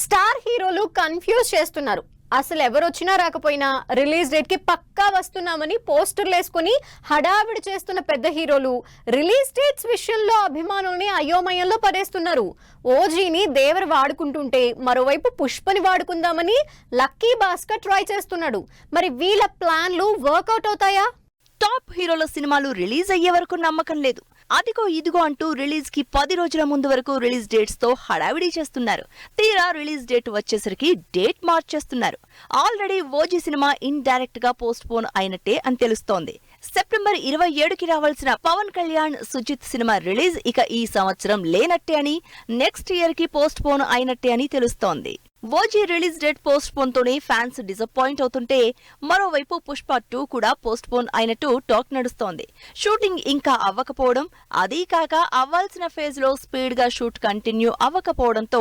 Star హీరోలు confuse చేస్తున్నారు. అసలు ఎవరొచ్చినా రాకపోయినా రిలీజ్ డేట్ కి పక్కా వస్తున్నామని పోస్టర్లు వేసుకుని హడావిడి చేస్తున్న పెద్ద హీరోలు రిలీజ్ డేట్స్ విషయంలో అభిమానుల్ని అయోమయంలో పడేస్తున్నారు. ఓజీని దేవర్ వాడుకుంటుంటే మరోవైపు పుష్పని వాడుకుందామని లక్కీ భాస్కర్ ట్రై చేస్తున్నాడు. మరి వీళ్ళ ప్లాన్లు వర్కౌట్ అవుతాయా? టాప్ హీరోల సినిమాలు రిలీజ్ అయ్యే వరకు నమ్మకం లేదు. అదిగో ఇదిగో అంటూ రిలీజ్ కి 10 రోజుల ముందు వరకు రిలీజ్ డేట్స్ తో హడావిడి చేస్తున్నారు. తీరా రిలీజ్ డేట్ వచ్చేసరికి డేట్ మార్చేస్తున్నారు. Already OG cinema indirect గా పోస్ట్ పోన్ అయినట్టే అని తెలుస్తోంది. సెప్టెంబర్ 27కి రావాల్సిన పవన్ కళ్యాణ్ సుజిత్ సినిమా రిలీజ్ ఇక ఈ సంవత్సరం లేనట్టే అని, నెక్స్ట్ ఇయర్ కి పోస్ట్ పోన్ అయినట్టే అని తెలుస్తోంది. OG release date postpone తోనే ఫ్యాన్స్ డిసప్పాయింట్ అవుతుంటే మరోవైపు పుష్ప 2 కూడా పోస్ట్ పోన్ అయినట్టు టాక్ నడుస్తోంది. షూటింగ్ ఇంకా అవ్వకపోవడం, అదీ కాక అవ్వాల్సిన ఫేజ్ లో స్పీడ్ గా షూట్ కంటిన్యూ అవ్వకపోవడంతో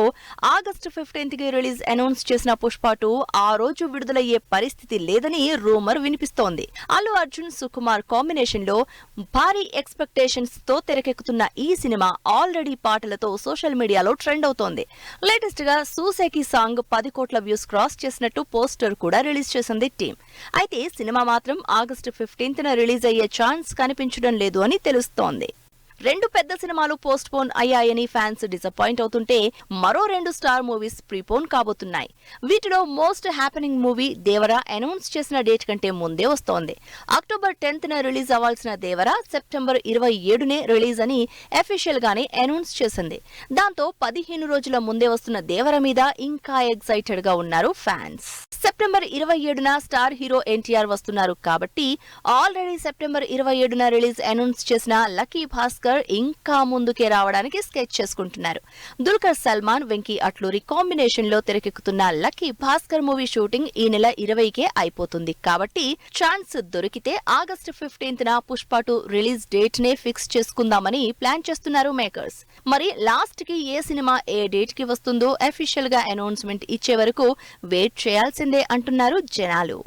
ఆగస్టు 15th కి రిలీజ్ అనౌన్స్ చేసిన పుష్ప 2 ఆ రోజు విడుదలయ్యే పరిస్థితి లేదని రూమర్ వినిపిస్తోంది. అల్లు అర్జున్ సుకుమార్ కాంబినేషన్ లో భారీ ఎక్స్పెక్టేషన్స్ తో తెరకెక్కుతున్న ఈ సినిమా ఆల్రెడీ పాటలతో సోషల్ మీడియాలో ట్రెండ్ అవుతోంది. లేటెస్ట్ గా సూసేకి సాంగ్ 10 కోట్ల వ్యూస్ క్రాస్ చేసినట్టు పోస్టర్ కూడా రిలీజ్ చేసింది టీం. అయితే సినిమా మాత్రం ఆగస్టు 15న రిలీజ్ అయ్యే ఛాన్స్ కనిపించడం లేదు అని తెలుస్తోంది. 2 పెద్ద సినిమాలు పోస్ట్ పోన్ అయ్యాయని ఫ్యాన్స్ డిసప్పాయింట్ అవుతుంటే మరో 2 స్టార్ మూవీస్ ప్రీపోన్ కాబోతున్నాయి. వీటిలో most happening movie Devara announce చేసిన డేట్ కంటే ముందే వస్తోంది. అక్టోబర్ 10న రిలీజ్ అవ్వాల్సిన దేవరా సెప్టెంబర్ 27నే రిలీజ్ అని అఫీషియల్ గానే అనౌన్స్ చేసింది. దాంతో 15 రోజుల ముందే వస్తున్న దేవర మీద ఇంకా ఎక్సైటెడ్ గా ఉన్నారు ఫ్యాన్స్. సెప్టెంబర్ 27న స్టార్ హీరో ఎన్టీఆర్ వస్తున్నారు కాబట్టి ఆల్రెడీ సెప్టెంబర్ 27న రిలీజ్ అనౌన్స్ చేసిన లక్కీ భాస్కర్ ఇంకా ముందుకే రావడానికి స్కెచ్ చేసుకుంటున్నారు. దుల్కర్ సల్మాన్, వెంకీ అట్లూరి కాంబినేషన్ లో తెరకెక్కుతున్న లక్కీ భాస్కర్ మూవీ షూటింగ్ ఈ నెల 20కే అయిపోతుంది కాబట్టి ఛాన్స్ దొరికితే ఆగస్టు 15న పుష్ప 2 రిలీజ్ డేట్ నే ఫిక్స్ చేసుకుందామని ప్లాన్ చేస్తున్నారు మేకర్స్. మరి లాస్ట్ కి ఏ సినిమా ఏ డేట్ కి వస్తుందో అఫీషియల్ గా అనౌన్స్మెంట్ ఇచ్చే వరకు వెయిట్ చేయాల్సిందే అంటున్నారు జనాలు.